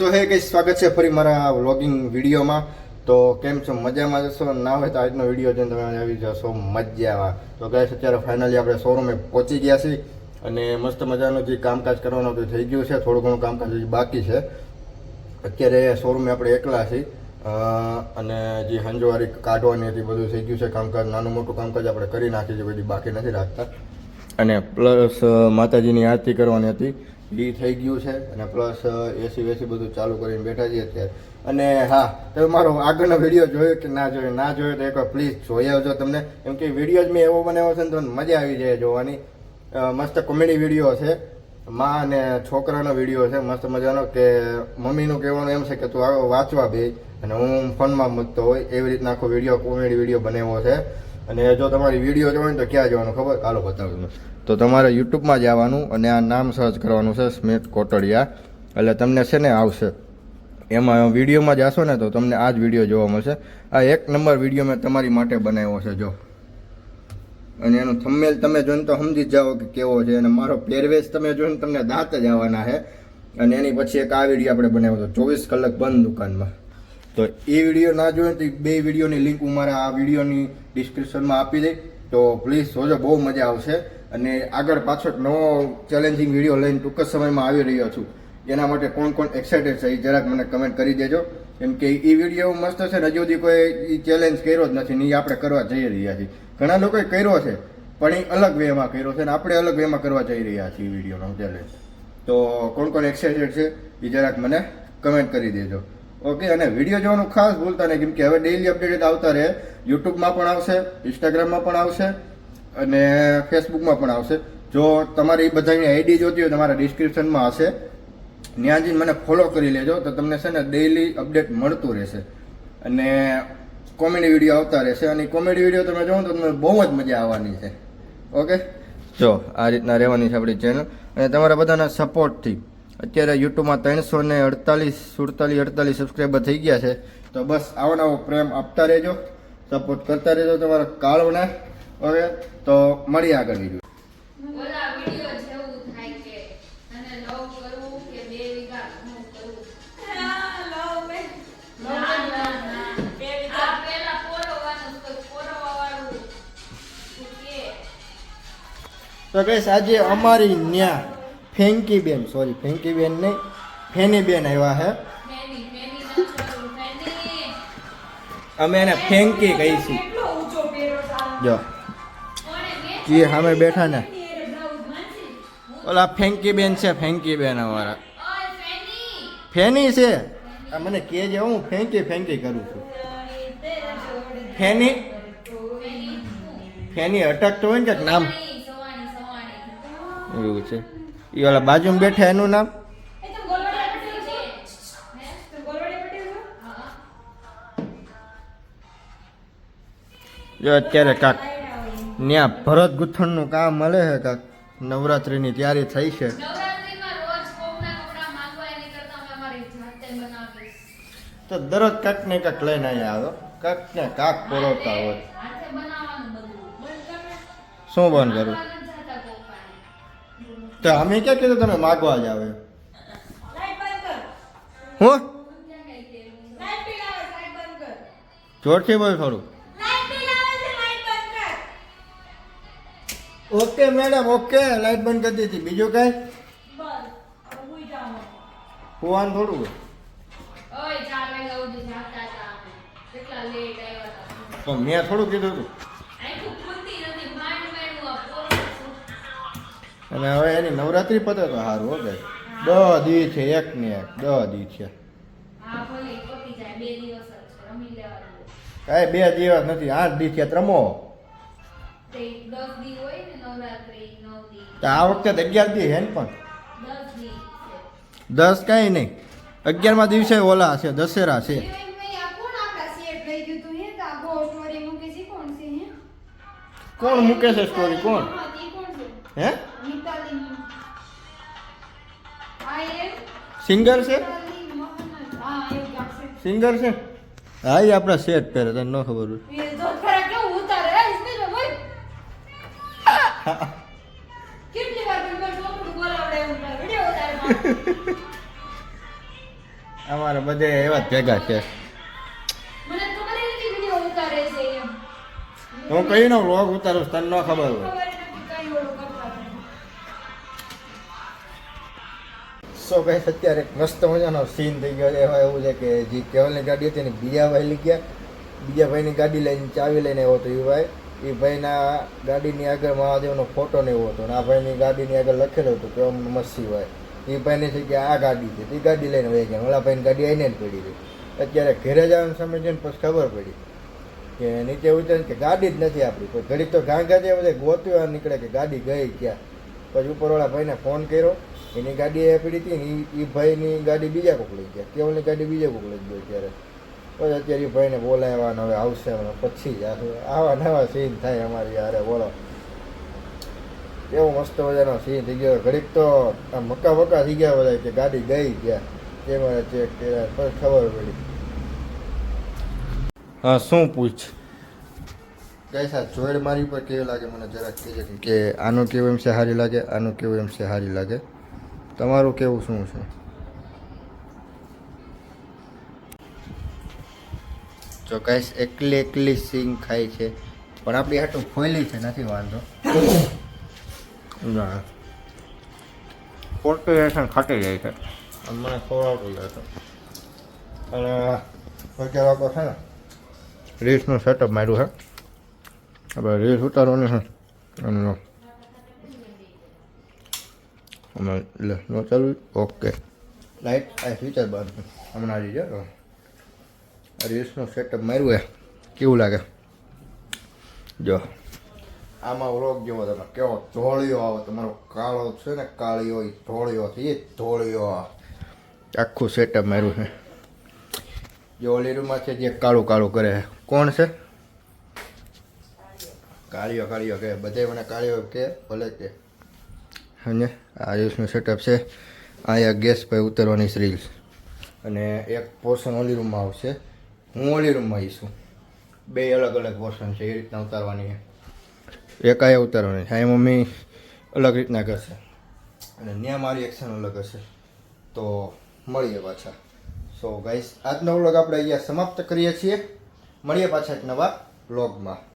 તો હે કઈ સ્વાગત છે ફરી મારા વ્લોગિંગ વિડીયોમાં. તો કેમ છો, મજામાં જશો? ના હોય તો આજનો વિડીયો જોઈને તમે આવી જશો મજામાં. તો ગાઈસ અત્યારે ફાઇનલી આપણે શોરૂમે પહોંચી ગયા છીએ અને મસ્ત મજાનું જે કામકાજ કરવાનું હતું થઈ ગયું છે. થોડું ઘણું કામકાજ હજી બાકી છે. અત્યારે શોરૂમે આપણે એકલા છીએ અને જે હંજવારી કાઢવાની હતી બધું થઈ ગયું છે. કામકાજ નાનું મોટું કામકાજ આપણે કરી નાખી છે, બધી બાકી નથી રાખતા. અને પ્લસ માતાજીની આરતી કરવાની હતી એ થઈ ગયું છે. અને પ્લસ એસી વેસી બધું ચાલુ કરીને બેઠા છીએ અત્યારે. અને હા, તમે મારો આગળનો વિડીયો જોયો કે ના જોયો? ના જોયો તો એકવાર પ્લીઝ જોઈ આવજો. તમને એમ કે વિડીયો જ મેં એવો બનાવ્યો છે ને તો મજા આવી જાય જોવાની. મસ્ત કોમેડી વિડીયો છે, માં અને છોકરાનો વિડીયો છે મસ્ત મજાનો. કે મમ્મીનું કહેવાનું એમ છે કે તું આવો વાંચવા બે અને હું ફોનમાં મૂકતો હોય એવી રીતના આખો વિડીયો કોમેડી વિડીયો બનાવ્યો છે. અને જો તમારી વિડીયો જોવાની તો ક્યાં જવાનું ખબર? ચાલો બતાવું. તો તમારે યુટ્યુબમાં જવાનું અને આ નામ સર્ચ કરવાનું છે, સ્મિત કોટડિયા. એટલે તમને છે ને આવશે. એમાં વિડીયોમાં જશો ને તો તમને આ જ વિડીયો જોવા મળશે. આ એક નંબર વિડીયો મેં તમારી માટે બનાવ્યો છે જો. અને એનું થંબનેલ તમે જોઈને તો સમજી જ જાઓ કે કેવો છે. અને મારો પહેરવેશ તમે જોઈને તમને દાંત જ આવવાના છે. અને એની પછી એક આ વિડીયો આપણે બનાવ્યો હતો 24 કલાક બંધ દુકાનમાં. તો એ વિડીયો ના જોઈએ તો બે વિડીયોની લિંક હું મારા આ વિડીયોની ડિસ્ક્રિપ્શનમાં આપી દઈ. તો પ્લીઝ જોજો, બહુ મજા આવશે. અને આગળ પાછો નવો ચેલેન્જિંગ વિડીયો લઈને ટૂંક જ સમયમાં આવી રહ્યો છું. એના માટે કોણ કોણ એક્સાઇટેડ છે એ જરાક મને કમેન્ટ કરી દેજો. કેમ કે એ વિડીયો મસ્ત છે ને, હજુ સુધી કોઈ એ ચેલેન્જ કર્યો જ નથી ને એ આપણે કરવા જઈ રહ્યા છીએ. ઘણા લોકોએ કર્યો છે પણ એ અલગ વેમાં કર્યો છે ને આપણે અલગ વેમાં કરવા જઈ રહ્યા છીએ વિડીયોનો ચેલેન્જ. તો કોણ કોણ એક્સાઇટેડ છે એ જરાક મને કમેન્ટ કરી દેજો. ઓકે, અને વિડીયો જોવાનું ખાસ ભૂલતા નહીં, કેમ કે હવે ડેઈલી અપડેટ આવતા રહે. યુટ્યુબમાં પણ આવશે, ઇન્સ્ટાગ્રામમાં પણ આવશે અને ફેસબુકમાં પણ આવશે. જો તમારે એ બધાની આઈડી જોતી હોય તમારા ડિસ્ક્રિપ્શનમાં હશે, ત્યાં જઈને મને ફોલો કરી લેજો તો તમને છે ને ડેઈલી અપડેટ મળતું રહેશે. અને કોમેડી વિડીયો આવતા રહેશે. અને કોમેડી વિડીયો તમે જોવો તો તમને બહુ જ મજા આવવાની છે. ઓકે, જો આ રીતના રહેવાની છે આપણી ચેનલ. અને તમારા બધાના સપોર્ટથી અત્યારે યુટ્યુબમાં 348 સબસ્ક્રાઈબર થઈ ગયા છે. તો બસ આવો નવો પ્રેમ આપતા રહેજો, સપોર્ટ કરતા રહેજો તમારા કાળોને. ઓકે, તો મળીએ આગળ વિડીયો. તો કઈશ આજે અમારી ન્યા ફેંકી બેન નહીં, ફેની બેન આવ્યા હે. અમે એને ફેંકી કહીશું. જો જે સામે બેઠા ને ઓલા ફેંકી બેન છે. ફેંકી બેન અમારા ફેની છે. આ મને કહેજે, હું ફેંકી કરું છું. ફેની અટકતો હોય ને નામ એવું છે. એ ઓલા બાજુમાં બેઠા એનું નામ જો. અત્યારે કાક ત્યાં ભરત ગૂંથણનું કામ મળે છે. કાક નવરાત્રિની તૈયારી થઈ છે. તો દરરોજ કાક ને કાક લઈને અહીંયા આવ્યો. કાક ને કાક બોલવતા હોય. શું બંધ કરું? તો અમે ક્યાં કીધું તમે માગવા જ આવે? હું જોરથી બોલ થોડું. Okay madam, okay. લાઈટ બંધ કરી દીધી. બીજું કઈ હોવાનું થોડું. તો મેં થોડું કીધું હતું. અને હવે એની નવરાત્રી પતે તો સારું. ઓકે, 10 દી છે, એક ને એક 10 દી છે. કઈ 2 દિવસ નથી, 8 દી છે. રમો આ વખતે 11 દી હે ને, પણ 10 કઈ નહીં. 11મા દિવસે ઓલા છે, દશેરા છે. કોણ મૂકે છે સ્ટોરી? કોણ હે? સિંગર છે? સિંગર છે? હા, એ આપણા સેટ પહેરે, તને ન ખબર હોય. અમારે બધે એવા જ ભેગા છે. મને ખબર ય નથી વિડિયો ઉતારે છે એમ. હું કઈ નો વ્લોગ ઉતારું છું, તને ન ખબર હોય. ખબર નથી કઈ ઓલું કરતા હતા. સો ગાઈસ અત્યારે એક મસ્ત મજાનો સીન થઈ ગયો છે. એમાં એવું છે કે જે કેવલની ગાડી હતી ને બીજા ભાઈ લઈ ગયા, બીજા ભાઈની ગાડી લઈને ચાવી લઈને આવ્યો હતો એ ભાઈના ગાડીની આગળ મહાદેવનો ફોટો ને એવો હતો અને આ ભાઈની ગાડીની આગળ લખેલું હતું કે ઓમ નમઃ શિવાય. એ ભાઈને છે કે આ ગાડી છે, એ ગાડી લઈને વહી ગયા. ઓલા ભાઈની ગાડી આવીને જ પડી ગઈ. અત્યારે ઘરે જવાનું સમય છે ને પછી ખબર પડી કે નીચે ઉતરે કે ગાડી જ નથી આપણી. પછી ઘડીક તો ગાંગા જે બધે ગોત્યું નીકળે કે ગાડી ગઈ ક્યાં. પછી ઉપરવાળા ભાઈને ફોન કર્યો, એની ગાડી એ પડી હતી ને એ ભાઈની ગાડી બીજા કોક લઈ ગયા, કેવલની ગાડી બીજા કોક લઈ ગયો. ત્યારે પછી અત્યારે એ ભાઈને બોલાવ્યા ને હવે આવશે પછી જ આવા નવા સીન થાય અમારી યારે. બોલો કેવો મસ્ત મજાનો સીન થઈ ગયો. ઘડીક તો આ મક્કા થઈ ગયા બધા કે ગાડી ગઈ ગયા. તે મારે ચેક કર્યા પછી ખબર પડી. હા શું પૂછ કઈ સાહેબ જોડ મારી પર કેવું લાગે મને જરાક કહેજે કે આનું કેવું એમ છે સારી લાગે, આનું કેવું એમ છે સારી લાગે. તમારું કેવું શું છે? જો ગાઈસ એકલી સિંગ ખાય છે પણ આપણી હાટું ફોઈલી છે, નથી વાંધો. ના પોર્ટુગેશન ખાટી જાય છે મને ખવડાવતું જાય છે. અને કોઈ લોકો છે ને રીલ્સનું સેટઅપ માર્યું છે. આપણે રીલ્સ ઉતારવાની છે અને લે નો ચાલુ. ઓકે લાઈટ આ સ્વિચ જ બંધ હમણાં આવી જાય. રીલ્સનું સેટઅપ માર્યું હે, કેવું લાગે જો. આમાં વ્લોગ જેવો તમે કેવો ધોળિયો આવો તમારો કાળો છે ને કાળિયો એ ધોળિયો છે, એ ધોળિયો આખું સેટઅપ માર્યું છે. જે ઓલી રૂમમાં છે જે કાળું કાળું કરે છે કોણ છે? કાળિયો કે બધે મને કાળિયો કે ભલે કે સમજે. આ રીલ્સનું સેટઅપ છે. અહીંયા ગેસ પર ઉતરવાની રીલ્સ અને એક પોર્શન ઓલી રૂમમાં આવશે, હું ઓલી રૂમમાં આવીશું. બે અલગ અલગ પોર્શન છે, એ રીતના ઉતારવાની છે. એક અહીંયા ઉતારવાની છે, અહીંયા મમ્મી અલગ રીતના કરશે અને ત્યાં મારી એક્શન અલગ હશે. તો મળીએ પાછા. સો ગાઈસ આજનો વ્લોગ આપણે અહીંયા સમાપ્ત કરીએ છીએ. મળીએ પાછા એક નવા વ્લોગમાં.